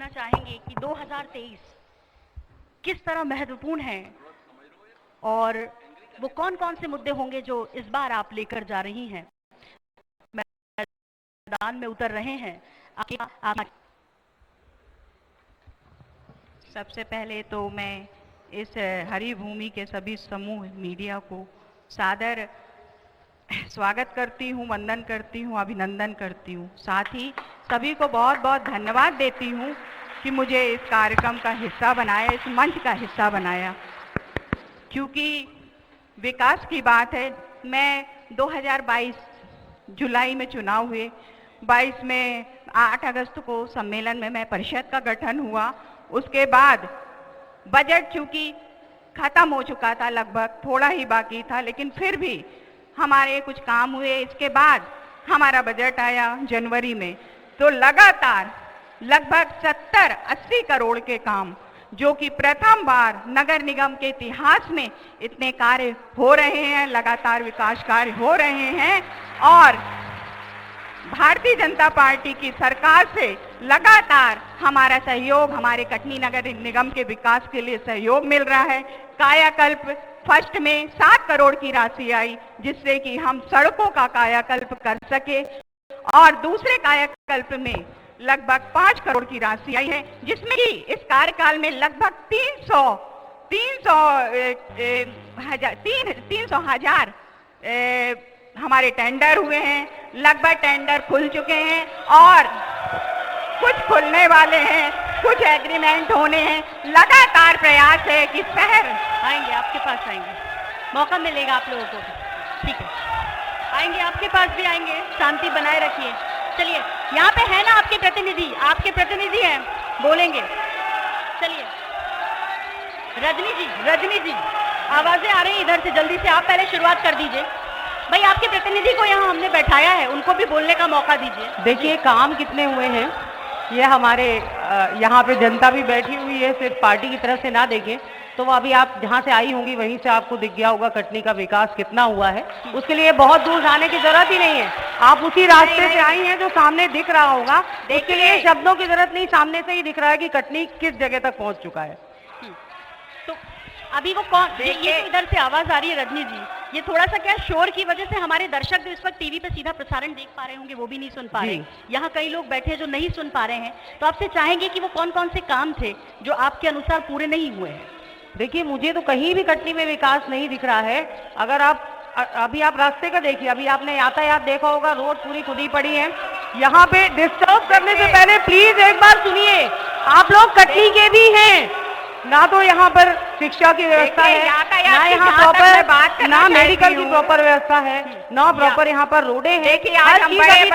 जानना चाहेंगे कि 2023 किस तरह महत्वपूर्ण है और वो कौन कौन से मुद्दे होंगे जो इस बार आप लेकर जा रही हैं, मैदान में उतर रहे हैं। सबसे पहले तो मैं इस हरी भूमि के सभी समूह मीडिया को सादर स्वागत करती हूँ, वंदन करती हूँ, अभिनंदन करती हूँ। साथ ही सभी को बहुत बहुत धन्यवाद देती हूँ कि मुझे इस कार्यक्रम का हिस्सा बनाया, इस मंच का हिस्सा बनाया, क्योंकि विकास की बात है। मैं 2022 जुलाई में चुनाव हुए, 22 में 8 अगस्त को सम्मेलन में मैं परिषद का गठन हुआ। उसके बाद बजट चूंकि खत्म हो चुका था, लगभग थोड़ा ही बाकी था, लेकिन फिर भी हमारे कुछ काम हुए। इसके बाद हमारा बजट आया जनवरी में, तो लगातार लगभग 70-80 करोड़ के काम, जो कि प्रथम बार नगर निगम के इतिहास में इतने कार्य हो रहे हैं, लगातार विकास कार्य हो रहे हैं। और भारतीय जनता पार्टी की सरकार से लगातार हमारा सहयोग, हमारे कटनी नगर निगम के विकास के लिए सहयोग मिल रहा है। कायाकल्प फर्स्ट में 7 करोड़ की राशि आई, जिससे कि हम सड़कों का कायाकल्प कर सके, और दूसरे कायाकल्प में लगभग 5 करोड़ की राशि आई है, जिसमें कि इस कार्यकाल में लगभग 300 हजार हमारे टेंडर हुए हैं। लगभग टेंडर खुल चुके हैं और कुछ खुलने वाले हैं, कुछ एग्रीमेंट होने हैं। लगातार प्रयास है कि शहर आएंगे, आपके पास आएंगे, मौका मिलेगा आप लोगों को। ठीक है, आएंगे, आपके पास भी आएंगे, शांति बनाए रखिए। चलिए, यहाँ पे है ना आपके प्रतिनिधि, आपके प्रतिनिधि हैं, बोलेंगे। चलिए रजनी जी, आवाजें आ रही हैं इधर से, जल्दी से आप पहले शुरुआत कर दीजिए। भाई, आपके प्रतिनिधि को यहाँ हमने बैठाया है, उनको भी बोलने का मौका दीजिए। देखिए काम कितने हुए हैं, ये हमारे यहाँ पे जनता भी बैठी हुई है, सिर्फ पार्टी की तरफ से ना देखें तो वो अभी आप जहाँ से आई होंगी वहीं से आपको दिख गया होगा कटनी का विकास कितना हुआ है। उसके लिए बहुत दूर जाने की जरूरत ही नहीं है, आप उसी रास्ते से आई हैं जो सामने दिख रहा होगा। उसके लिए शब्दों की जरूरत नहीं, सामने से ही दिख रहा है कि कटनी किस जगह तक पहुँच चुका है। तो अभी वो कौन, ये इधर से आवाज आ रही है रजनी जी, ये थोड़ा सा क्या शोर की वजह से हमारे दर्शक जो इस वक्त टीवी पे सीधा प्रसारण देख पा रहे होंगे वो भी नहीं सुन पा रहे। यहाँ कई लोग बैठे हैं जो नहीं सुन पा रहे हैं, तो आपसे चाहेंगे कि वो कौन कौन से काम थे जो आपके अनुसार पूरे नहीं हुए हैं। देखिए, मुझे तो कहीं भी कटनी में विकास नहीं दिख रहा है। अगर अभी आप रास्ते का देखिए, अभी आपने यातायात देखा होगा, रोड पूरी खुदी पड़ी है। यहाँ पे डिस्टर्ब करने से पहले प्लीज एक बार सुनिए, आप लोग कटनी के भी हैं ना, तो यहाँ पर शिक्षा की व्यवस्था है ना, यहाँ प्रॉपर ना मेडिकल की प्रॉपर व्यवस्था है ना, प्रॉपर यहाँ पर रोडे हैं। देखिए, आज हम बड़े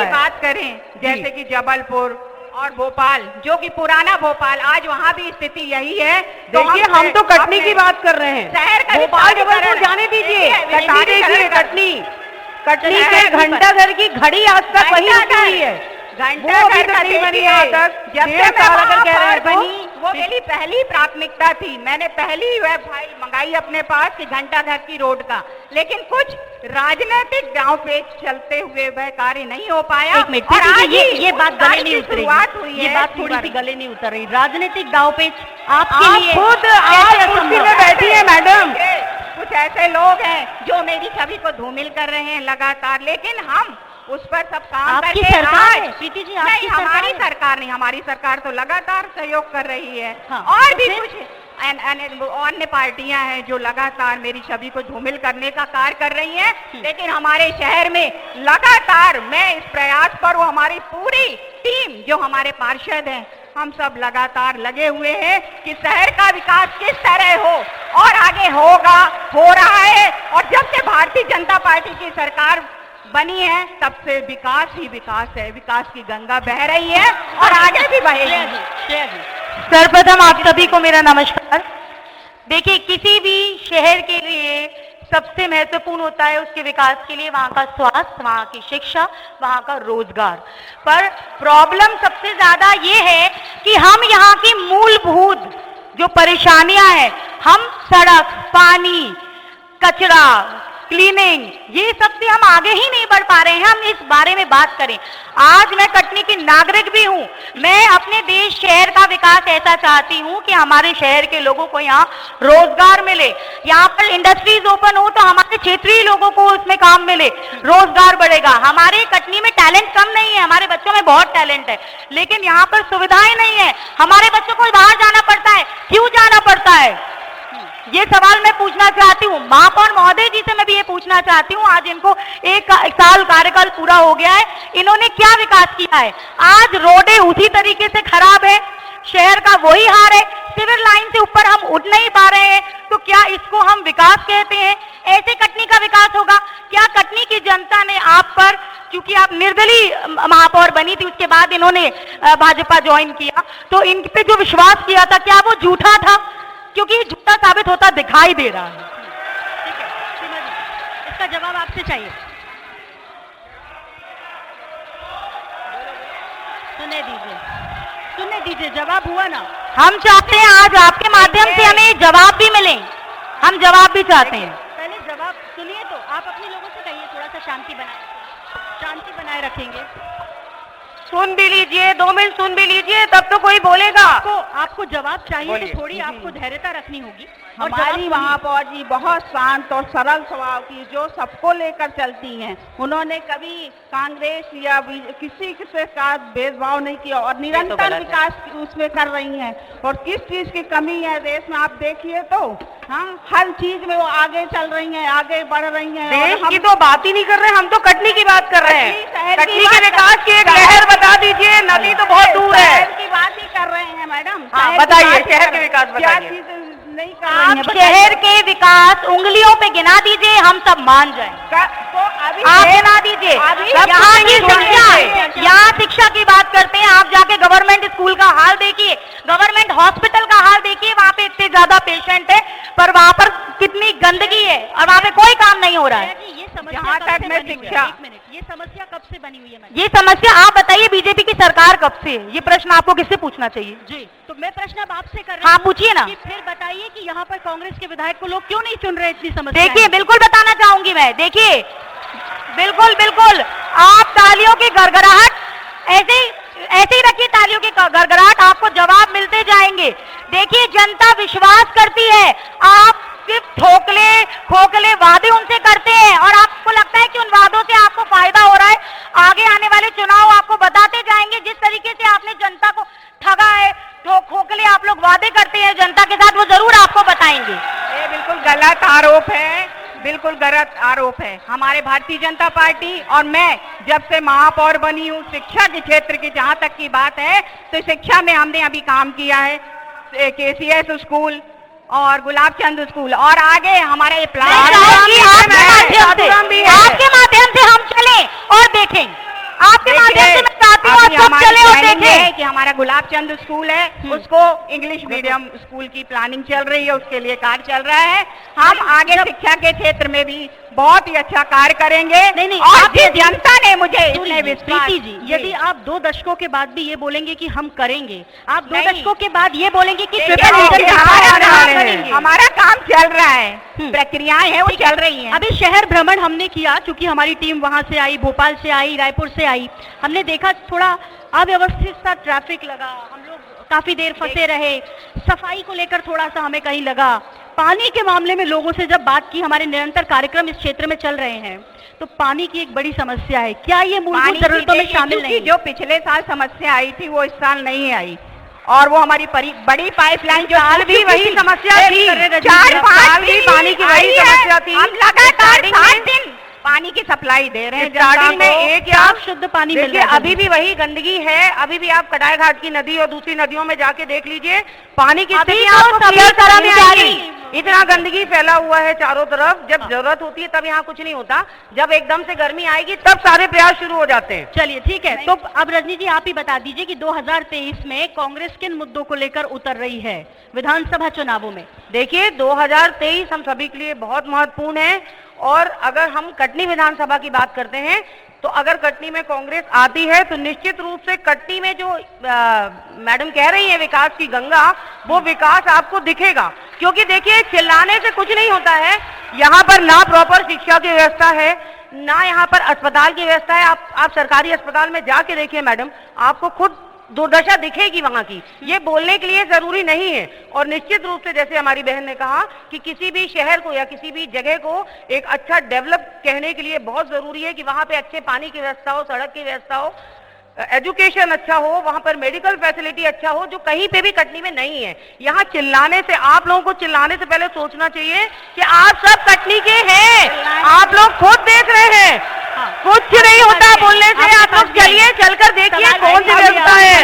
बात करें, जैसे कि जबलपुर और भोपाल, जो कि पुराना भोपाल, आज वहाँ भी स्थिति यही है। देखिए, हम तो कटनी की बात कर रहे हैं, शहर का भोपाल जबलपुर जाने दीजिए। कटनी के घंटाघर की घड़ी आज तक वही हुई है, घंटाघर नहीं बनी आज तक। जब से मैं बनी, वो मेरी पहली प्राथमिकता थी। मैंने पहली वह फाइल मंगाई अपने पास कि घंटाघर की रोड का, लेकिन कुछ राजनीतिक दांव पे चलते हुए वह कार्य नहीं हो पाया। और आज ये बात गले नहीं उतरी, शुरुआत हुई है, ये बात थोड़ी सी गले नहीं उतर रही। राजनीतिक दांव पेच आपके लिए खुद कुर्सी में बैठी है मैडम। कुछ ऐसे लोग हैं जो मेरी छवि को धूमिल कर रहे हैं लगातार, लेकिन हम उस पर सब काम करके सरकार प्रीति जी, नहीं, हमारी सरकार नहीं, हमारी सरकार तो लगातार सहयोग कर रही है। और भी कुछ अन्य पार्टियां हैं जो लगातार मेरी छवि को धूमिल करने का कार्य कर रही हैं, लेकिन हमारे शहर में लगातार मैं इस प्रयास पर हूँ, हमारी पूरी टीम जो हमारे पार्षद हैं, हम सब लगातार लगे हुए हैं कि शहर का विकास किस तरह हो, और आगे होगा, हो रहा है। और जब से भारतीय जनता पार्टी की सरकार बनी है, तब से विकास ही विकास है, विकास की गंगा बह रही है और आगे भी बहेगी। सर्वप्रथम आप सभी को मेरा नमस्कार। देखिए, किसी भी शहर के लिए सबसे महत्वपूर्ण होता है उसके विकास के लिए वहाँ का स्वास्थ्य, वहाँ की शिक्षा, वहाँ का रोजगार। पर प्रॉब्लम सबसे ज्यादा ये है कि हम यहाँ की मूलभूत जो परेशानियां हैं, हम सड़क, पानी, कचरा, क्लीनिंग, ये सब से हम आगे ही नहीं बढ़ पा रहे हैं। हम इस बारे में बात करें। आज मैं कटनी की नागरिक भी हूँ। मैं अपने देश शहर का विकास ऐसा चाहती हूँ कि हमारे शहर के लोगों को यहाँ रोजगार मिले, यहाँ पर इंडस्ट्रीज ओपन हो तो हमारे क्षेत्रीय लोगों को उसमें काम मिले, रोजगार बढ़ेगा। हमारे कटनी में टैलेंट कम नहीं है, हमारे बच्चों में बहुत टैलेंट है, लेकिन यहाँ पर सुविधाएं नहीं है। हमारे बच्चों को बाहर जाना पड़ता है। क्यों जाना पड़ता है? ये सवाल मैं पूछना चाहती हूँ। महापौर महोदय जी से मैं भी ये पूछना चाहती हूँ, आज इनको 1 साल कार्यकाल पूरा हो गया है, इन्होंने क्या विकास किया है? आज रोडें उसी तरीके से खराब है, शहर का वही हाल है, सिविल लाइन से ऊपर हम उठ नहीं पा रहे हैं, तो क्या इसको हम विकास कहते हैं? ऐसे कटनी का विकास होगा क्या? कटनी की जनता ने आप पर, क्योंकि आप निर्दलीय महापौर बनी थी, उसके बाद इन्होंने भाजपा ज्वाइन किया, तो इन पे जो विश्वास किया था क्या वो झूठा था? क्योंकि ये झूठा साबित होता दिखाई दे रहा है। ठीक है सीमा जी, इसका जवाब आपसे चाहिए। सुनने दीजिए, जवाब हुआ ना। हम चाहते हैं आज आपके माध्यम से हमें जवाब भी मिले, हम जवाब भी चाहते हैं। पहले जवाब सुनिए तो आप अपने लोगों से कहिए, थोड़ा सा शांति बनाए रखेंगे। सुन भी लीजिए, 2 मिनट सुन भी लीजिए, तब तो कोई बोलेगा। आपको जवाब चाहिए तो थोड़ी आपको धैर्यता रखनी होगी। हमारी महापौर जी बहुत शांत और सरल स्वभाव की, जो सबको लेकर चलती हैं। उन्होंने कभी कांग्रेस या किसी के साथ भेदभाव नहीं किया और निरंतर विकास उसमें कर रही हैं। और किस चीज की कमी है देश में आप देखिए तो, हाँ, हर चीज में वो आगे चल रही हैं, आगे बढ़ रही हैं। देश की तो बात ही नहीं कर रहे, हम तो कटनी की बात कर रहे हैं। कटनी के विकास की एक लहर बता दीजिए, नदी तो बहुत दूर है। शहर की बात ही कर रहे हैं मैडम। बताइए, शहर के विकास बताइए। क्या चीज नहीं कर रही हैं? आप शहर के विकास उंगलियों पे गिना दीजिए, हम सब मान जाएं। तो अभी आप गिना दीजिए। यहाँ की शिक्षा, यहाँ शिक्षा की बात करते हैं, आप जाके गवर्नमेंट स्कूल का हाल देखिए, गवर्नमेंट हॉस्पिटल का हाल देखिए, वहाँ पे इतने ज्यादा पेशेंट है पर वहाँ पर कितनी गंदगी है और वहाँ पे कोई काम नहीं हो रहा है। जहाँ तक मैं शिक्षा, एक मिनट, ये समस्या कब से बनी हुई है मैडम? ये समस्या आप बताइए, बीजेपी की सरकार कब से? ये प्रश्न आपको किससे पूछना चाहिए? जी, तो मैं प्रश्न अब आपसे कर रही हाँ, हूँ पूछिए ना। कि फिर बताइए कि यहाँ पर कांग्रेस के विधायक को लोग क्यों नहीं चुन रहे? इतनी समस्या देखिए, बिल्कुल बताना चाहूंगी मैं। देखिए, बिल्कुल आप तालियों की गड़गड़ाहट ऐसे ही रखिए, तालियों की गड़गड़ाहट, आपको जवाब मिलते जाएंगे। देखिए, जनता विश्वास करती है, आप सिर्फ खोखले वादे उनसे करते हैं और आपको लगता है कि उन वादों से आपको फायदा हो रहा है। आगे आने वाले चुनाव आपको बताते जाएंगे, जिस तरीके से आपने जनता को ठगा है, तो खोखले आप लोग वादे करते हैं जनता के साथ, वो जरूर आपको बताएंगे। ये बिल्कुल गलत आरोप है, बिल्कुल गलत आरोप है। हमारे भारतीय जनता पार्टी और मैं जब से महापौर बनी हूँ, शिक्षा के क्षेत्र की जहाँ तक की बात है, तो शिक्षा में हमने अभी काम किया है, KCS स्कूल और गुलाब चंद स्कूल, और आगे हमारा ये प्लान आपके माध्यम से हम चले और देखें, आपके माध्यम से मैं चाहती हूँ आप सब चले और देखें कि हमारा गुलाब चंद स्कूल है, उसको इंग्लिश मीडियम स्कूल की प्लानिंग चल रही है, उसके लिए कार्य चल रहा है। हम आगे शिक्षा के क्षेत्र में भी बहुत ही अच्छा कार्य करेंगे। नहीं, और जनता ने मुझे इसमें विश्वास। प्रीति जी, यदि आप 2 दशकों के बाद भी ये बोलेंगे कि हम करेंगे, आप 2 दशकों के बाद ये बोलेंगे कि हमारा काम चल रहा है, प्रक्रियाएं हैं वो चल रही हैं। अभी शहर भ्रमण हमने किया, क्योंकि हमारी टीम वहां से आई, भोपाल से आई, रायपुर से आई। हमने देखा थोड़ा अव्यवस्थित सा ट्रैफिक लगा, हम लोग काफी देर फंसे रहे, सफाई को लेकर थोड़ा सा हमें कहीं लगा, पानी के मामले में लोगों से जब बात की, हमारे निरंतर कार्यक्रम इस क्षेत्र में चल रहे हैं, तो पानी की एक बड़ी समस्या है। क्या ये मूलभूत जरूरतों में शामिल नहीं? जो पिछले साल समस्या आई थी वो इस साल नहीं आई, और वो हमारी बड़ी पाइपलाइन जो साल भी वही समस्या थी, 4-5 भी पानी की वही समस्या थी। हम लगातार 7 दिन पानी की सप्लाई दे रहे हैं। स्टार्टिंग में एक या शुद्ध पानी मिल देखिए, रहा है। अभी भी वही गंदगी है, अभी भी आप कटाई घाट की नदी और दूसरी नदियों में जाके देख लीजिए, पानी की स्थिति आपको क्लियर तरह में आएगी। इतना गंदगी फैला हुआ है चारों तरफ, जब जरूरत होती है तब यहाँ कुछ नहीं होता, जब एकदम से गर्मी आएगी तब सारे प्रयास शुरू हो जाते हैं। चलिए ठीक है, तो अब रजनी जी आप ही बता दीजिए कि 2023 में कांग्रेस किन मुद्दों को लेकर उतर रही है विधानसभा चुनावों में? देखिए, 2023 हम सभी के लिए बहुत महत्वपूर्ण है, और अगर हम कटनी विधानसभा की बात करते हैं तो अगर कटनी में कांग्रेस आती है तो निश्चित रूप से कटनी में जो मैडम कह रही है विकास की गंगा, वो विकास आपको दिखेगा। क्योंकि देखिए, चिल्लाने से कुछ नहीं होता है, यहाँ पर ना प्रॉपर शिक्षा की व्यवस्था है, ना यहाँ पर अस्पताल की व्यवस्था है। आप सरकारी अस्पताल में जाके देखिए मैडम, आपको खुद दुर्दशा दिखेगी वहाँ की। ये बोलने के लिए जरूरी नहीं है। और निश्चित रूप से जैसे हमारी बहन ने कहा कि किसी भी शहर को या किसी भी जगह को एक अच्छा डेवलप कहने के लिए बहुत जरूरी है कि वहाँ पे अच्छे पानी की व्यवस्था हो, सड़क की व्यवस्था हो, एजुकेशन अच्छा हो, वहां पर मेडिकल फैसिलिटी अच्छा हो, जो कहीं पे भी कटनी में नहीं है। यहाँ चिल्लाने से, आप लोगों को चिल्लाने से पहले सोचना चाहिए कि आप सब कटनी के हैं। आप लोग खुद देख रहे हैं, कुछ नहीं होता बोलने से। आप लोग चलिए, चलकर देखिए कौन सी व्यवस्था है।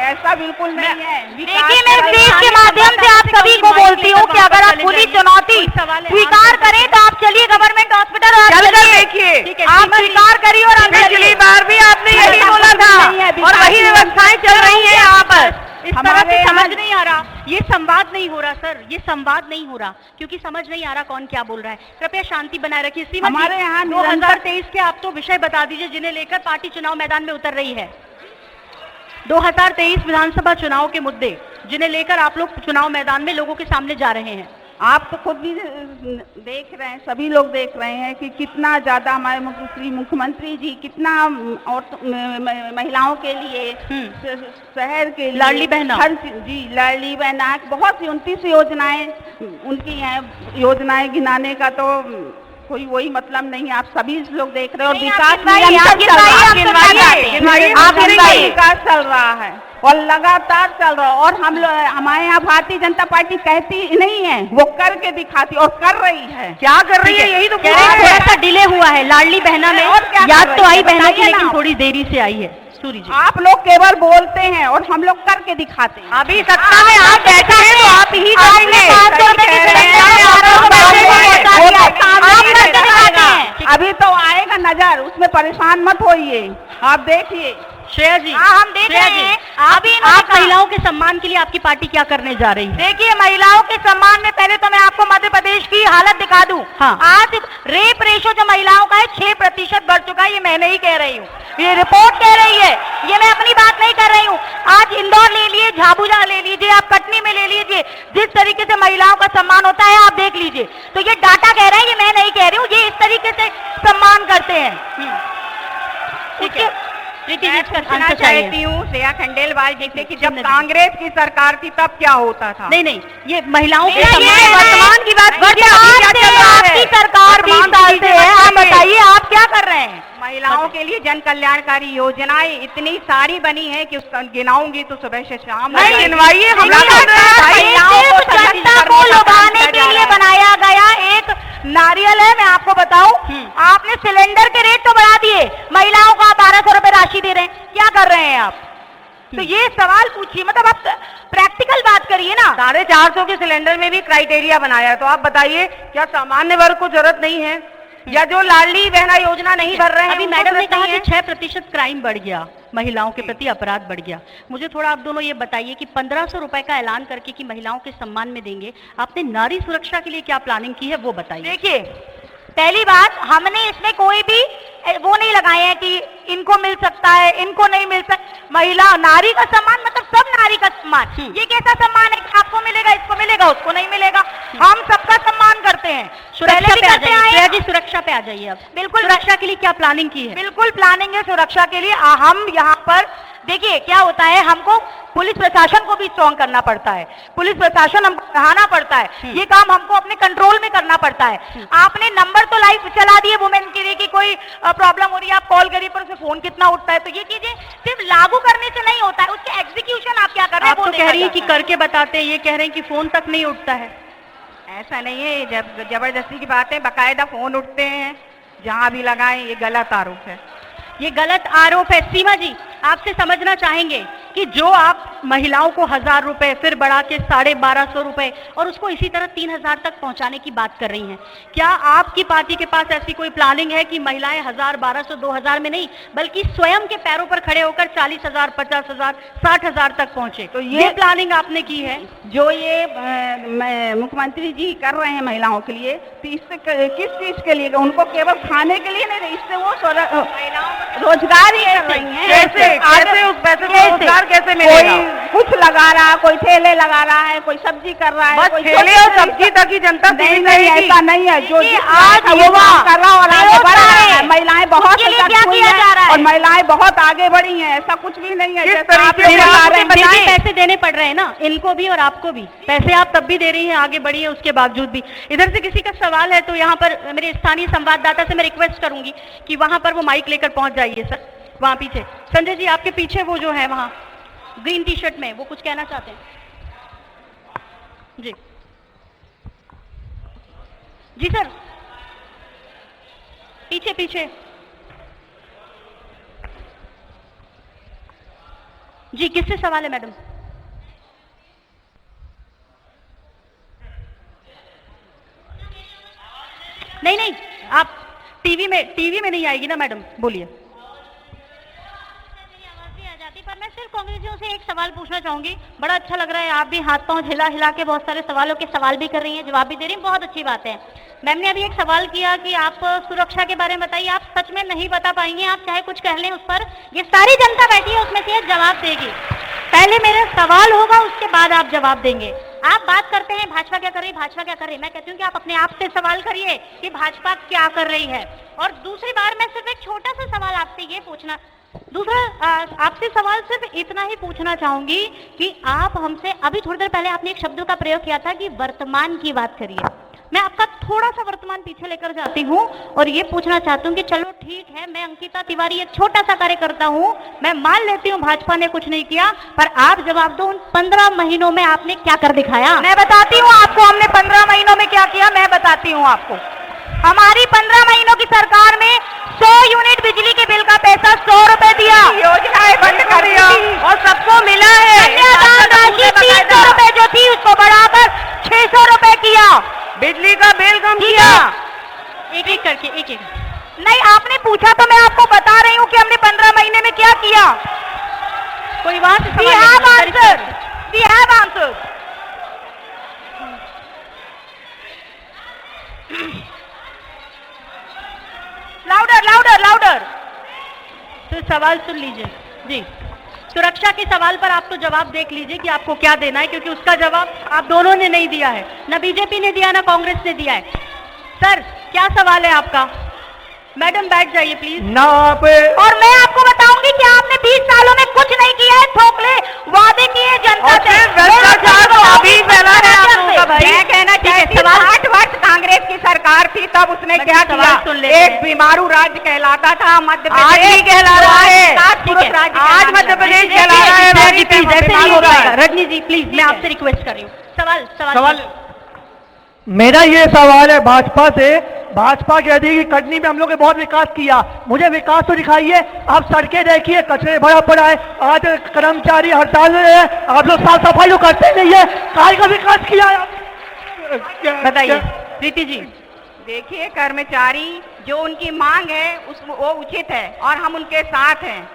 ऐसा बिल्कुल नहीं है। देखिए, मैं इस देश के माध्यम से आप सभी को बोलती हूँ कि अगर आप खुली चुनौती स्वीकार करें तो आप चलिए गवर्नमेंट हॉस्पिटल और चलकर देखिए। आप स्वीकार करिए और हम पिछली बार भी आपने यही बोला था और वही व्यवस्थाएं चल रही है यहाँ पर। इस तरह से समझ नहीं आ रहा, ये संवाद नहीं हो रहा सर, ये संवाद नहीं हो रहा क्योंकि समझ नहीं आ रहा कौन क्या बोल रहा है। कृपया शांति बनाए रखिए। श्रीमती, हमारे यहाँ 2023 के आप तो विषय बता दीजिए जिन्हें लेकर पार्टी चुनाव मैदान में उतर रही है। 2023 विधानसभा चुनाव के मुद्दे जिन्हें लेकर आप लोग चुनाव मैदान में लोगों के सामने जा रहे हैं। आप तो खुद भी देख रहे हैं, सभी लोग देख रहे हैं कि कितना ज्यादा हमारे श्री मुख्यमंत्री जी कितना और महिलाओं के लिए, शहर के लिए, लाडली बहना, हर जी लाडली बहना, बहुत सी 29 योजनाएं उनकी हैं। योजनाएं गिनाने का तो कोई वही मतलब नहीं है। आप सभी लोग देख रहे हो और विकास विकास चल रहा है और लगातार चल रहा है। और हम लोग, हमारे यहाँ भारतीय जनता पार्टी कहती नहीं है, वो करके दिखाती और कर रही है। क्या कर रही है, यही तो कह रहे हैं। थोड़ा सा डिले हुआ है लाडली बहना में, याद तो आई बहना की लेकिन थोड़ी देरी से आई है। सूरी जी, आप लोग केवल बोलते हैं और हम लोग करके दिखाते हैं। अभी सत्ता में आप बैठे हैं तो आप ही करेंगे। अभी तो आएगा नजर, उसमें परेशान मत होइए, आप देखिए। श्रेया जी, हम देख रहे हैं। अभी आप महिलाओं के सम्मान के लिए आपकी पार्टी क्या करने जा रही है? देखिए, महिलाओं के सम्मान में पहले तो मैं आपको मध्य प्रदेश की हालत दिखा दूं। हाँ। आज रेप रेशो जो महिलाओं का है 6% बढ़ चुका है। ये मैं नहीं कह रही हूँ, ये रिपोर्ट कह रही है, ये मैं अपनी बात नहीं कर रही हूँ। आज इंदौर ले लिए, झाबुआ ले लीजिए, आप कटनी में ले लीजिए, जिस तरीके से महिलाओं का सम्मान होता है आप देख लीजिए। तो ये डाटा कह रहा है, ये मैं नहीं कह रही हूँ, ये इस तरीके से सम्मान करते हैं। ठीक है, कहना चाहती हूँ श्रेया खंडेलवाल जी से कि जब कांग्रेस की सरकार थी तब क्या होता था। नहीं, ये महिलाओं के वर्तमान की बात आपकी सरकार 20 साल से है, आप बताइए आप क्या कर रहे हैं? महिलाओं के लिए जन कल्याणकारी योजनाएं इतनी सारी बनी है कि उसका गिनाऊंगी तो सुबह से शाम गिनवाइए। जनता को लुभाने के लिए बनाया गया एक नारियल है। मैं आपको बताऊं, आपने सिलेंडर के रेट तो बढ़ा दिए, महिलाओं को आप 1200 रुपए राशि दे रहे हैं, क्या कर रहे हैं आप? तो ये सवाल पूछिए, मतलब आप प्रैक्टिकल बात करिए ना। 450 के सिलेंडर में भी क्राइटेरिया बनाया है, तो आप बताइए क्या सामान्य वर्ग को जरूरत नहीं है या जो लाडली बहना योजना नहीं भर रहे हैं? अभी मैडम ने कहा कि 6% क्राइम बढ़ गया, महिलाओं के प्रति अपराध बढ़ गया। मुझे थोड़ा आप दोनों ये बताइए कि 1500 रुपए का ऐलान करके कि महिलाओं के सम्मान में देंगे, आपने नारी सुरक्षा के लिए क्या प्लानिंग की है वो बताइए। देखिए, पहली बात, हमने इसमें कोई भी वो नहीं लगाए हैं कि इनको मिल सकता है, इनको नहीं मिल सकता। महिला, नारी का सम्मान मतलब सब नारी का सम्मान। ये कैसा सम्मान है कि आपको मिलेगा, इसको मिलेगा, उसको नहीं मिलेगा? हम सबका सम्मान करते हैं। सुरक्षा पे आ जाइए जी, सुरक्षा पे आ जाइए अब। बिल्कुल, सुरक्षा के लिए क्या प्लानिंग की है? बिल्कुल प्लानिंग है सुरक्षा के लिए। हम यहाँ पर देखिए क्या होता है, हमको पुलिस प्रशासन को भी स्ट्रॉन्ग करना पड़ता है, पुलिस प्रशासन हमको बढ़ाना पड़ता है, ये काम हमको अपने कंट्रोल में करना पड़ता है। आपने नंबर तो लाइव चला दिए वुमेन के लिए कि कोई प्रॉब्लम हो रही है, आप कॉल करिए, पर उसे फोन कितना उठता है। तो ये चीजें सिर्फ लागू करने से नहीं होता है, उसके एग्जीक्यूशन आप क्या कर रहे हैं? आप तो कह रही है कि करके बताते हैं, ये कह रहे हैं कि फोन तक नहीं उठता है। ऐसा नहीं है, जब जबरदस्ती की बात है, बाकायदा फोन उठते हैं, जहां भी लगाएं। ये गलत आरोप है, ये गलत आरोप है। सीमा जी, आपसे समझना चाहेंगे कि जो आप महिलाओं को 1000 रुपए फिर बढ़ा के 1250 रुपए और उसको इसी तरह 3000 तक पहुंचाने की बात कर रही हैं, क्या आपकी पार्टी के पास ऐसी कोई प्लानिंग है कि महिलाएं 1000, 1200, 2000 में नहीं बल्कि स्वयं के पैरों पर खड़े होकर 40,000, 50,000, 60,000 तक पहुंचे? तो ये प्लानिंग आपने की है? जो ये मुख्यमंत्री जी कर रहे हैं महिलाओं के लिए, इससे किस चीज के लिए? उनको केवल खाने के लिए नहीं, इससे वो रोजगार ही कर रही है। कैसे उस पैसे को रोजगार कैसे मिलेगा? कुछ लगा रहा है, कोई ठेले लगा रहा है, कोई सब्जी कर रहा है, बस कोई ठेले और सब्जी तक ही जनता नहीं, नहीं ऐसा नहीं है। जो आज वो काम कर रहा और आगे बढ़ रहा है। महिलाएं बहुत उसके लिए सशक्त क्या हुई किया जा रहा हैं है? और महिलाएं बहुत आगे बढ़ी हैं। ऐसा कुछ भी नहीं है किस जैसा आप तरीके लोग से बता आप रहे हैं। दीदी, पैसे देने पड़ रहे हैं ना, इनको भी और आपको भी। पैसे आप तब भी दे रही हैं, आगे बढ़ी है उसके बावजूद भी। इधर से किसी का सवाल है तो यहाँ पर मेरे स्थानीय संवाददाता से मैं रिक्वेस्ट करूंगी कि वहां पर वो माइक लेकर पहुंच जाइए सर, वहां पीछे। संजय जी, आपके पीछे वो जो है वहां ग्रीन टी शर्ट में, वो कुछ कहना चाहते हैं? जी जी सर, पीछे पीछे। जी, किससे सवाल है मैडम? नहीं नहीं, आप टीवी में नहीं आएगी ना मैडम, बोलिए। पर मैं सिर्फ कांग्रेसियों से एक सवाल पूछना चाहूंगी। बड़ा अच्छा लग रहा है, आप भी हाथ पांव हिला हिला के बहुत सारे सवालों के सवाल भी कर रही हैं, जवाब भी दे रही हैं, बहुत अच्छी बात है। मैम ने अभी एक सवाल किया कि आप सुरक्षा के बारे में बताइए। आप सच में नहीं बता पाएंगे, आप चाहे कुछ कह लें उस पर, ये सारी जनता बैठी है उसमें से जवाब देगी। पहले मेरा सवाल होगा, उसके बाद आप जवाब देंगे। आप बात करते हैं भाजपा क्या कर रही, भाजपा क्या कर रही। मैं कहती हूँ कि आप अपने आप से सवाल करिए कि भाजपा क्या कर रही है। और दूसरी बार मैं सिर्फ एक छोटा सा सवाल आपसे ये पूछना, दूसरा आपसे सवाल सिर्फ इतना ही पूछना चाहूंगी कि आप हमसे अभी थोड़ी देर पहले आपने एक शब्द का प्रयोग किया था कि वर्तमान की बात करिए। मैं आपका थोड़ा सा वर्तमान पीछे लेकर जाती हूँ और ये पूछना चाहती हूँ कि चलो ठीक है, मैं अंकिता तिवारी एक छोटा सा कार्यकर्ता हूँ, मैं मान लेती हूँ भाजपा ने कुछ नहीं किया, पर आप जवाब दो, उन 15 महीनों में आपने क्या कर दिखाया? मैं बताती हूँ आपको, हमने 15 महीनों में क्या किया, मैं बताती हूँ आपको। हमारी 15 महीनों की सरकार में 100 यूनिट बिजली के बिल का पैसा 100 रुपए दिया, योजनाएं बंद कर दिया और सबको मिला है। कन्यादान राशि 300 रुपए जो थी उसको बढ़ाकर 600 रुपए किया, बिजली का बिल कम किया। एक एक करके, एक एक। नहीं, आपने पूछा तो मैं आपको बता रही हूँ कि हमने 15 महीने में क्या किया। कोई वहां से We have answered. We have answered. Louder louder louder. तो सवाल सुन लीजिए जी। सुरक्षा के सवाल पर आप तो जवाब देख लीजिए कि आपको क्या देना है, क्योंकि उसका जवाब आप दोनों ने नहीं दिया है, न बीजेपी ने दिया, न कांग्रेस ने दिया है। सर, क्या सवाल है आपका? मैडम बैठ जाइए प्लीज। ना आप और मैं आपको बताऊंगी कि आपने 20 सालों में कुछ नहीं किया है, ठोकले वादे किए जनता से। भ्रष्टाचार तो अभी फैला है आप लोगों का भाई। मैं कहना चाहती हूँ 60 वर्ष कांग्रेस की सरकार थी, तब उसने क्या किया? सुन लेते हैं। एक बीमारू राज्य कहलाता था मध्य प्रदेश। आज भी कहला रहा है। आज मध्य प्रदेश कहला रहा है। जी, प्लीज ऐसे नहीं बीमारू होगा। राज्य। रजनी जी प्लीज, मैं आपसे रिक्वेस्ट कर रही हूँ। सवाल मेरा ये सवाल है भाजपा से। भाजपा कहती है कि कटनी में हम लोग ने बहुत विकास किया, मुझे विकास तो दिखाइए। आप सड़कें देखिए, कचरे भरा पड़ा है, आज कर्मचारी हड़ताल में है, आप लोग साफ सफाई तो करते नहीं है, काय का विकास किया है? बताइए प्रीति जी। देखिए, कर्मचारी जो उनकी मांग है वो उचित है और हम उनके साथ हैं।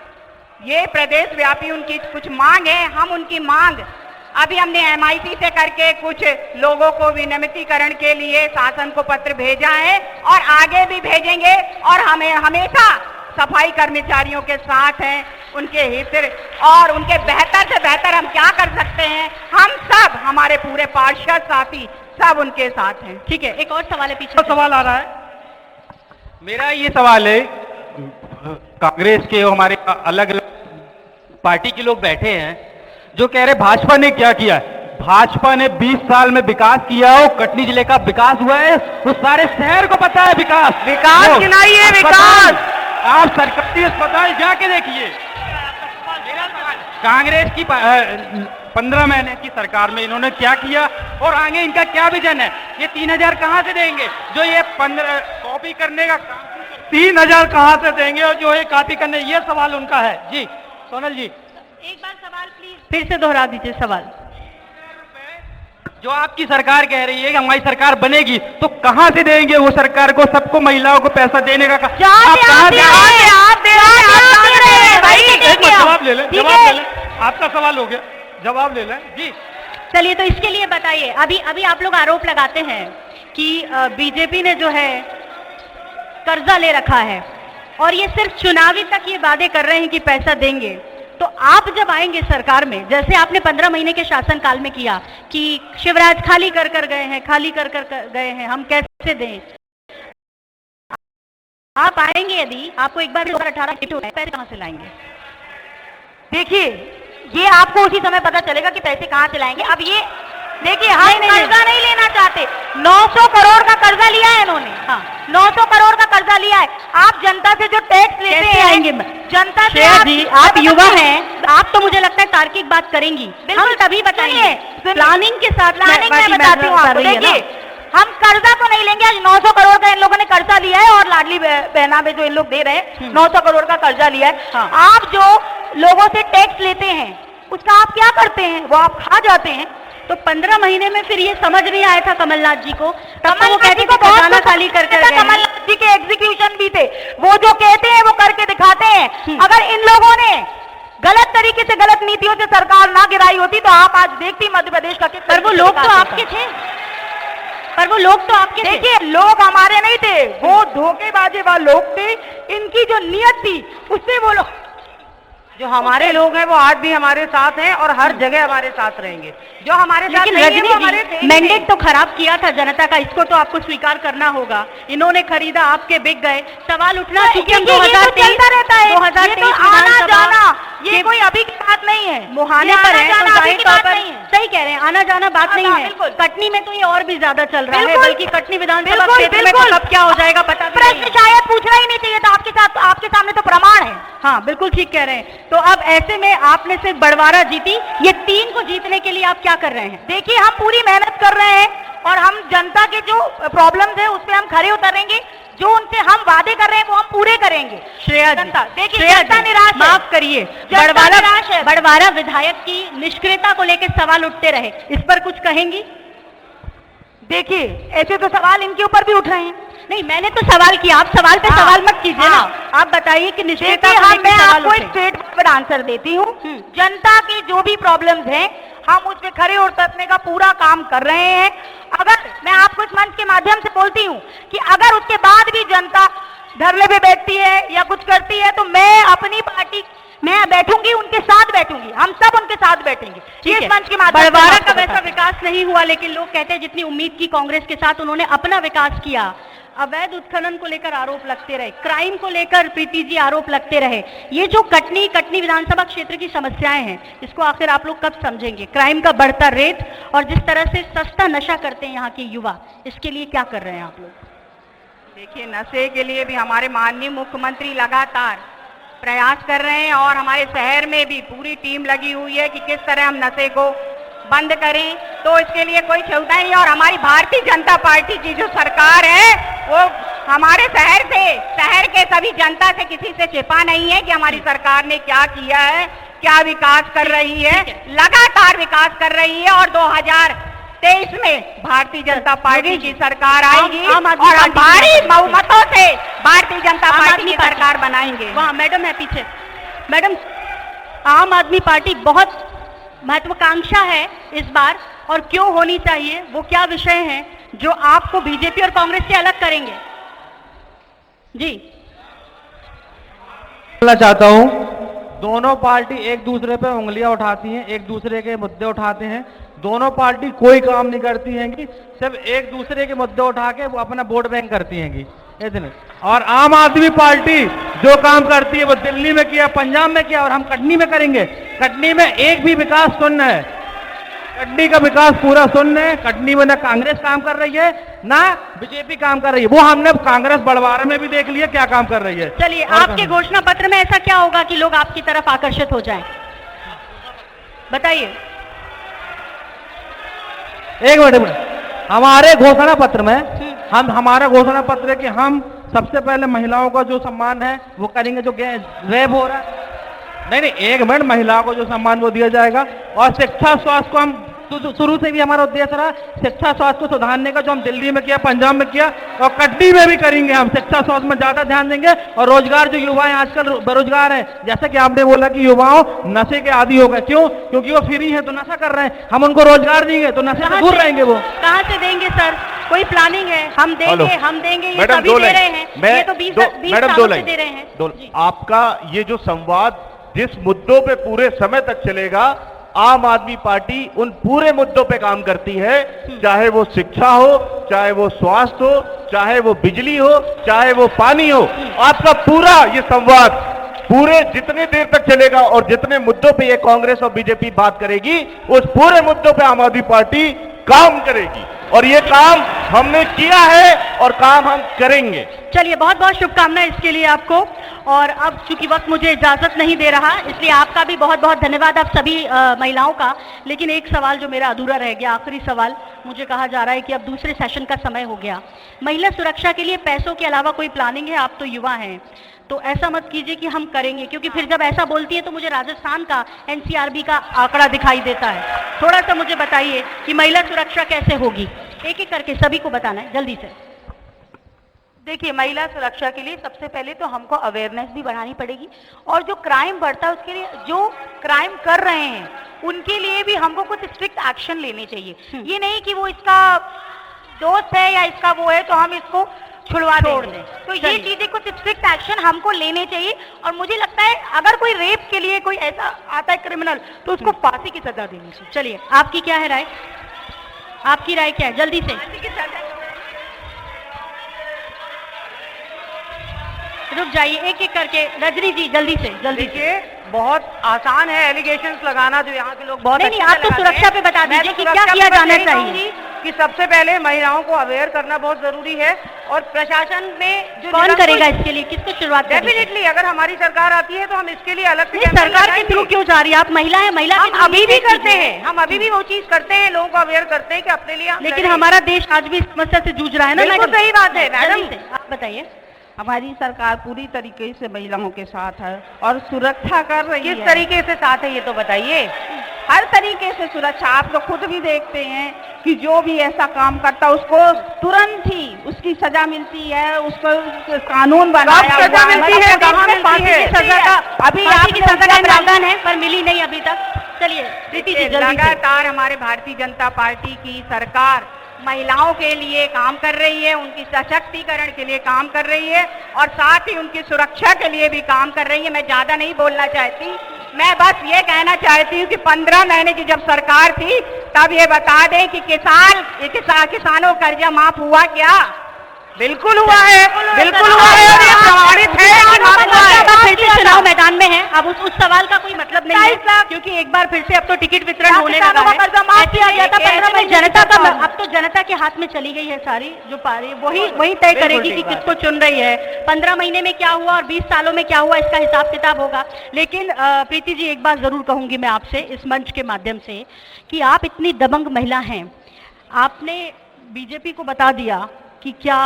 ये प्रदेश व्यापी उनकी कुछ मांग है, हम उनकी मांग अभी हमने MIT से करके कुछ लोगों को विनियमितीकरण के लिए शासन को पत्र भेजा है और आगे भी भेजेंगे और हमें हमेशा सफाई कर्मचारियों के साथ हैं, उनके हित और उनके बेहतर से बेहतर हम क्या कर सकते हैं, हम सब, हमारे पूरे पार्षद साथी सब उनके साथ हैं। ठीक है, एक और सवाल है पीछे। सवाल आ रहा है। मेरा ये सवाल है, कांग्रेस के हमारे अलग अलग पार्टी के लोग बैठे हैं जो कह रहे भाजपा ने क्या किया है। भाजपा ने 20 साल में विकास किया हो, कटनी जिले का विकास हुआ है, तो सारे शहर को पता है विकास गिनाइए है विकास। आप सरकारी अस्पताल जाके देखिए। कांग्रेस की 15 महीने की सरकार में इन्होंने क्या किया और आगे इनका क्या विजन है। ये 3000 कहां से देंगे जो ये 15 कॉपी करने का काम? 3000 कहां से देंगे और जो है कॉपी करने, ये सवाल उनका है। जी सोनल जी, एक बार सवाल प्लीज फिर से दोहरा दीजिए सवाल। जो आपकी सरकार कह रही है कि हमारी सरकार बनेगी, तो कहां से देंगे वो सरकार को, सबको महिलाओं को पैसा देने का? आप कहां से? जवाब ले लें, जवाब ले लें। आपका सवाल हो गया, जवाब ले लें जी। चलिए, तो इसके लिए बताइए, अभी आप लोग आरोप लगाते हैं कि बीजेपी ने जो है कर्जा ले रखा है और ये सिर्फ चुनावी तक ये वादे कर रहे हैं कि पैसा देंगे। तो आप जब आएंगे सरकार में, जैसे आपने 15 महीने के शासनकाल में किया कि शिवराज खाली कर गए हैं, खाली कर गए हैं, हम कैसे दें? आप आएंगे, यदि आपको एक बार 2018 पैसे कहां से लाएंगे? देखिए, ये आपको उसी समय पता चलेगा कि पैसे कहां से लाएंगे। अब ये देखिए, हम कर्जा नहीं लेना चाहते। 900 करोड़ का कर्जा लिया है इन्होंने। हाँ, 900 करोड़ का कर्जा लिया है। आप जनता से जो टैक्स लेते हैं, आएंगे जनता से जी, आप युवा हैं, आप तो मुझे लगता है तार्किक बात करेंगी। हम तभी बताएंगे प्लानिंग के साथ। प्लानिंग मैं बताती हूँ आपको। देखिए, हम कर्जा तो नहीं लेंगे। आज 900 करोड़ का इन लोगों ने कर्जा लिया है और लाडली बहना में जो इन लोग दे रहे हैं 900 करोड़ का कर्जा लिया है। हाँ। आप जो लोगों से टैक्स लेते हैं उसका आप क्या करते हैं? वो आप खा जाते हैं। तो 15 महीने में फिर ये समझ नहीं आया था कमलनाथ जी को? कमलनाथ जी को बहुत खाली कर कमलनाथ जी के एग्जीक्यूशन भी थे। वो जो कहते हैं वो करके दिखाते हैं। अगर इन लोगों ने गलत तरीके से, गलत नीतियों से सरकार ना गिराई होती तो आप आज देखती मध्य प्रदेश का। पर वो लोग तो आपके थे, पर वो लोग तो आपके थे। देखिए, लोग हमारे नहीं थे, वो धोखेबाजी वाले लोग थे। इनकी जो नियत थी उससे वो लोग, जो हमारे लोग हैं वो आज भी हमारे साथ हैं और हर जगह हमारे साथ रहेंगे। जो हमारे साथ लेकिन नहीं है, रजनी वो हमारे थे जी, मैंडेट तो खराब किया था जनता का, इसको तो आपको स्वीकार करना होगा। इन्होंने खरीदा, आपके बिक गए। सवाल उठना चूंकि हम 2023 चलता रहता है। 2023 ये तो आना विधानसभा जाना, ये के कोई अभी की बात नहीं है। मुहाने पर है, तो जाहिर तौर पर सही कह रहे हैं, आना जाना बात नहीं है। बिल्कुल। कटनी में तो ये और भी ज्यादा चल रहा है, बिल्कुल। बल्कि कटनी विधानसभा बिल्कुल, क्षेत्र में बिल्कुल। कब क्या हो जाएगा पता भी नहीं प्रश्न है। शायद पूछना ही नहीं चाहिए था। आपके साथ, आपके सामने तो प्रमाण है। हाँ, बिल्कुल ठीक कह रहे हैं। तो अब ऐसे में आपने सिर्फ बड़वारा जीती, ये 3 को जीतने के लिए आप क्या कर रहे हैं? देखिए, हम पूरी मेहनत कर रहे हैं और हम जनता के जो प्रॉब्लम्स है उस पे हम खड़े उतरेंगे। जो उनसे हम वादे कर रहे हैं वो हम पूरे करेंगे। श्रेया जी, जनता, देखिए, श्रेया जनता जी, निराश है। माफ करिए, जनता निराश है। बड़वारा विधायक की निष्क्रियता को लेकर सवाल उठते रहे, इस पर कुछ कहेंगी? देखिए, ऐसे तो सवाल इनके ऊपर भी उठ रहे हैं। नहीं, मैंने तो सवाल किया, आप सवाल पे सवाल मत कीजिए ना। आप बताइए कि निष्क्रियता को लेकर मैं सवाल आपको उठे। एक स्ट्रेट फॉरवर्ड आंसर देती हूँ। जनता की जो भी प्रॉब्लम्स हैं हम उस पे खड़े उतरने का पूरा काम कर रहे हैं। अगर मैं आपको इस मंच के माध्यम से बोलती हूँ कि अगर उसके बाद भी जनता धरने पे बैठती है या कुछ करती है तो मैं अपनी पार्टी, मैं बैठूंगी, उनके साथ बैठूंगी, हम सब उनके साथ बैठेंगे। इस मंच के माध्यम से बड़वारा आपको का वैसा बताते हैं। विकास नहीं हुआ, लेकिन लोग कहते हैं जितनी उम्मीद की कांग्रेस के साथ उन्होंने अपना विकास किया। अवैध उत्खनन को लेकर आरोप लगते रहे, क्राइम को लेकर प्रीति जी आरोप लगते रहे। ये जो कटनी विधानसभा क्षेत्र की समस्याएं हैं, इसको आखिर आप लोग कब समझेंगे? क्राइम का बढ़ता रेट और जिस तरह से सस्ता नशा करते हैं यहाँ के युवा, इसके लिए क्या कर रहे हैं आप लोग? देखिए, नशे के लिए भी हमारे माननीय मुख्यमंत्री लगातार प्रयास कर रहे हैं और हमारे शहर में भी पूरी टीम लगी हुई है कि किस तरह हम नशे को बंद करें। तो इसके लिए कोई क्षमता नहीं है और हमारी भारतीय जनता पार्टी की जो सरकार है वो हमारे शहर के सभी जनता से किसी से छिपा नहीं है कि हमारी सरकार ने क्या किया है, क्या विकास कर रही है। लगातार विकास कर रही है और 2023 में भारतीय जनता पार्टी की सरकार आएगी और हम भारी बहुमतों से भारतीय जनता पार्टी की सरकार बनाएंगे। वहाँ मैडम है पीछे। मैडम, आम आदमी पार्टी बहुत महत्वाकांक्षा है इस बार, और क्यों होनी चाहिए, वो क्या विषय हैं जो आपको बीजेपी और कांग्रेस से अलग करेंगे? जी, बोलना चाहता हूं, दोनों पार्टी एक दूसरे पे उंगलियां उठाती हैं, एक दूसरे के मुद्दे उठाते हैं। दोनों पार्टी कोई काम नहीं करती हैं कि सिर्फ एक दूसरे के मुद्दे उठा के वो अपना वोट बैंक करती हैं कि इतने। और आम आदमी पार्टी जो काम करती है वो दिल्ली में किया, पंजाब में किया, और हम कटनी में करेंगे। कटनी में एक भी विकास शून्य है, कटनी का विकास पूरा शून्य है। कटनी में ना कांग्रेस काम कर रही है ना बीजेपी काम कर रही है। वो हमने कांग्रेस बड़वारा में भी देख लिया क्या काम कर रही है। चलिए, आपके घोषणा पत्र में ऐसा क्या होगा कि लोग आपकी तरफ आकर्षित हो जाएं? बताइए। एक मिनट, हमारे घोषणा पत्र में हमारा घोषणा पत्र है कि हम सबसे पहले महिलाओं का जो सम्मान है वो करेंगे, जो रेप हो रहा है। नहीं, एक मिनट, महिलाओं को जो सम्मान वो दिया जाएगा। और शिक्षा स्वास्थ्य को हम शुरू से भी हमारा उद्देश्य रहा शिक्षा स्वास्थ्य को सुधारने का, जो हम दिल्ली में किया, पंजाब में किया, और कटनी में भी करेंगे। हम शिक्षा स्वास्थ्य में ज्यादा ध्यान देंगे। और रोजगार, जो युवा हैं आजकल बेरोजगार हैं, जैसे कि आपने बोला कि युवाओं नशे के आदी हो गए, क्यों? क्योंकि वो फ्री है तो नशा कर रहे हैं। हम उनको रोजगार देंगे तो नशे से दूर रहेंगे। वो कहाँ से देंगे सर? कोई प्लानिंग है? हम देंगे, ये मैडम सभी दे रहे हैं, ये तो 20 मैडम सालों से दे रहे हैं। आपका ये जो संवाद जिस मुद्दों पे पूरे समय तक चलेगा, आम आदमी पार्टी उन पूरे मुद्दों पे काम करती है, चाहे वो शिक्षा हो, चाहे वो स्वास्थ्य हो, चाहे वो बिजली हो, चाहे वो पानी हो। आपका पूरा ये संवाद पूरे जितनी देर तक चलेगा और जितने मुद्दों पे ये कांग्रेस और बीजेपी बात करेगी, उस पूरे मुद्दों पे आम आदमी पार्टी काम करेगी और ये काम हमने किया है और काम हम करेंगे। चलिए, बहुत बहुत शुभकामनाएं इसके लिए आपको। और अब चूंकि वक्त मुझे इजाजत नहीं दे रहा, इसलिए आपका भी बहुत बहुत धन्यवाद, आप सभी महिलाओं का। लेकिन एक सवाल जो मेरा अधूरा रह गया, आखिरी सवाल, मुझे कहा जा रहा है कि अब दूसरे सेशन का समय हो गया। महिला सुरक्षा के लिए पैसों के अलावा कोई प्लानिंग है? आप तो युवा हैं, तो ऐसा मत कीजिए कि हम करेंगे, क्योंकि फिर जब ऐसा बोलती है तो मुझे राजस्थान का एनसीआरबी का आंकड़ा दिखाई देता है। थोड़ा सा मुझे बताइए कि महिला सुरक्षा कैसे होगी, एक एक करके सभी को बताना है जल्दी से। देखिए, महिला सुरक्षा के लिए सबसे पहले तो हमको अवेयरनेस भी बढ़ानी पड़ेगी, और जो क्राइम बढ़ता है उसके लिए, जो क्राइम कर रहे हैं उनके लिए भी हमको कुछ स्ट्रिक्ट एक्शन लेने चाहिए। ये नहीं कि वो इसका दोस्त है या इसका वो है तो हम इसको छुड़वा दें। तो ये चीजें कुछ स्ट्रिक्ट एक्शन हमको लेने चाहिए। और मुझे लगता है अगर कोई रेप के लिए कोई ऐसा आता है क्रिमिनल, तो उसको फांसी की सजा देनी चाहिए। चलिए, आपकी क्या है राय? आपकी राय क्या है? जल्दी से रुक जाइए, एक एक करके। रजनी जी जल्दी से, जल्दी से। बहुत आसान है एलिगेशंस लगाना, जो यहाँ के लोग बहुत नहीं, आप तो सुरक्षा पे बता दीजिए कि क्या किया जाना चाहिए। कि सबसे पहले महिलाओं को अवेयर करना बहुत जरूरी है, और प्रशासन में जो कौन करेगा इसके लिए, किसको शुरुआत करेंगे? डेफिनेटली अगर हमारी सरकार आती है तो हम इसके लिए अलग से सरकार के थ्रू क्यों जा रही है? आप महिला है, महिला हम अभी भी करते हैं, हम अभी भी वो चीज करते हैं, लोगों को अवेयर करते हैं कि अपने लिए। लेकिन हमारा देश आज भी इस समस्या से जूझ रहा है ना। बिल्कुल सही बात है मैडम, आप बताइए। हमारी सरकार पूरी तरीके से महिलाओं के साथ है और सुरक्षा कर रही है। किस तरीके से साथ है ये तो बताइए। हर तरीके से सुरक्षा, आप तो खुद भी देखते हैं कि जो भी ऐसा काम करता है उसको तुरंत ही उसकी सजा मिलती है, उसको कानून बनाया सजा मिलती है, कहाँ मिलती है सजा का? अभी आपकी सजा का प्रावधान है पर मिली नहीं अभी तक। चलिए प्रीति जी, लगातार हमारे भारतीय जनता पार्टी की सरकार महिलाओं के लिए काम कर रही है, उनकी सशक्तिकरण के लिए काम कर रही है और साथ ही उनकी सुरक्षा के लिए भी काम कर रही है। मैं ज्यादा नहीं बोलना चाहती, मैं बस ये कहना चाहती हूँ कि 15 महीने की जब सरकार थी तब ये बता दें कि किसानों का कर्जा माफ हुआ क्या? बिल्कुल हुआ है, बिल्कुल हुआ है और ये प्रमाणित है। चुनाव मैदान में है, अब उस सवाल का कोई मतलब नहीं है, क्योंकि एक बार फिर से अब तो टिकट वितरण होने लगा है। ऐसे आ गया था 15 में जनता का, अब तो जनता के हाथ में चली गई है सारी जो पारी, वही तय करेगी कि किसको चुन रही है। 15 महीने में क्या हुआ और 20 सालों में क्या हुआ, इसका हिसाब किताब होगा। लेकिन प्रीति जी, एक बात जरूर कहूंगी मैं आपसे इस मंच के माध्यम से कि आप इतनी दबंग महिला हैं, आपने बीजेपी को बता दिया कि क्या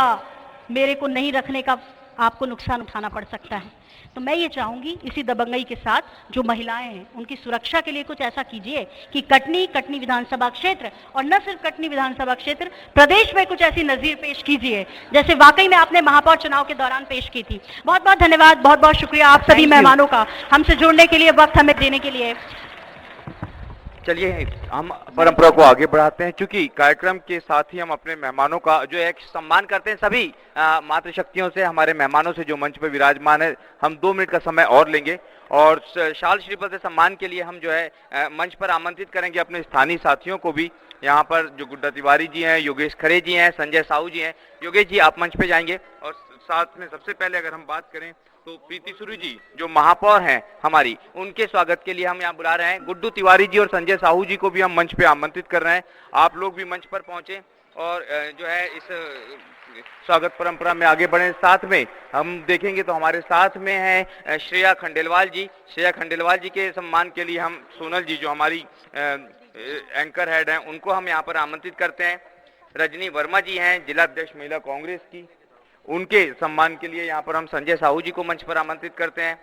मेरे को नहीं रखने का आपको नुकसान उठाना पड़ सकता है। तो मैं ये चाहूंगी इसी दबंगई के साथ जो महिलाएं हैं उनकी सुरक्षा के लिए कुछ ऐसा कीजिए कि कटनी विधानसभा क्षेत्र और न सिर्फ कटनी विधानसभा क्षेत्र, प्रदेश में कुछ ऐसी नजीर पेश कीजिए जैसे वाकई में आपने महापौर चुनाव के दौरान पेश की थी। बहुत बहुत धन्यवाद, बहुत बहुत शुक्रिया आप सभी मेहमानों का हमसे जुड़ने के लिए, वक्त हमें देने के लिए। चलिए हम परंपरा को आगे बढ़ाते हैं, क्योंकि कार्यक्रम के साथ ही हम अपने मेहमानों का जो एक सम्मान करते हैं। सभी मातृशक्तियों से, हमारे मेहमानों से जो मंच पर विराजमान है, हम 2 मिनट का समय और लेंगे और शाल श्रीफल से सम्मान के लिए हम जो है मंच पर आमंत्रित करेंगे अपने स्थानीय साथियों को भी। यहाँ पर जो गुड्डा तिवारी जी हैं, योगेश खरे जी हैं, संजय साहू जी हैं। योगेश जी आप मंच पे जाएंगे और साथ में सबसे पहले अगर हम बात करें तो प्रीति सुरी जी जो महापौर हैं हमारी, उनके स्वागत के लिए हम यहाँ बुला रहे हैं। गुड्डू तिवारी जी और संजय साहू जी को भी हम मंच पे आमंत्रित कर रहे हैं। आप लोग भी मंच पर पहुंचे और जो है इस स्वागत परंपरा में आगे बढ़े। साथ में हम देखेंगे तो हमारे साथ में है श्रेया खंडेलवाल जी। श्रेया खंडेलवाल जी के सम्मान के लिए हम सोनल जी जो हमारी एंकर हेड हैं, उनको हम यहाँ पर आमंत्रित करते हैं। रजनी वर्मा जी हैं जिला अध्यक्ष महिला कांग्रेस की, उनके सम्मान के लिए यहाँ पर हम संजय साहू जी को मंच पर आमंत्रित करते हैं।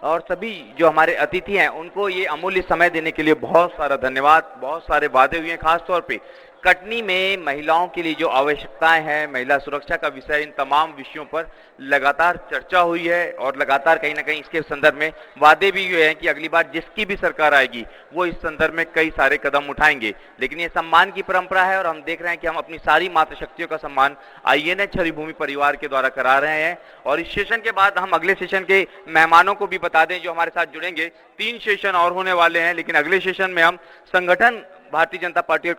और सभी जो हमारे अतिथि हैं उनको ये अमूल्य समय देने के लिए बहुत सारा धन्यवाद। बहुत सारे वादे हुए हैं, खास तौर पे कटनी में महिलाओं के लिए जो आवश्यकताएं हैं, महिला सुरक्षा का विषय, इन तमाम विषयों पर लगातार चर्चा हुई है और लगातार कहीं ना कहीं इसके संदर्भ में वादे भी हुए हैं कि अगली बार जिसकी भी सरकार आएगी वो इस संदर्भ में कई सारे कदम उठाएंगे। लेकिन ये सम्मान की परंपरा है और हम देख रहे हैं कि हम अपनी सारी मातृशक्तियों का सम्मान INH हरिभूमि परिवार के द्वारा करा रहे हैं। और इस सेशन के बाद हम अगले सेशन के मेहमानों को भी बता दें जो हमारे साथ जुड़ेंगे। 3 सेशन और होने वाले हैं, लेकिन अगले सेशन में हम संगठन भारतीय जनता पार्टी और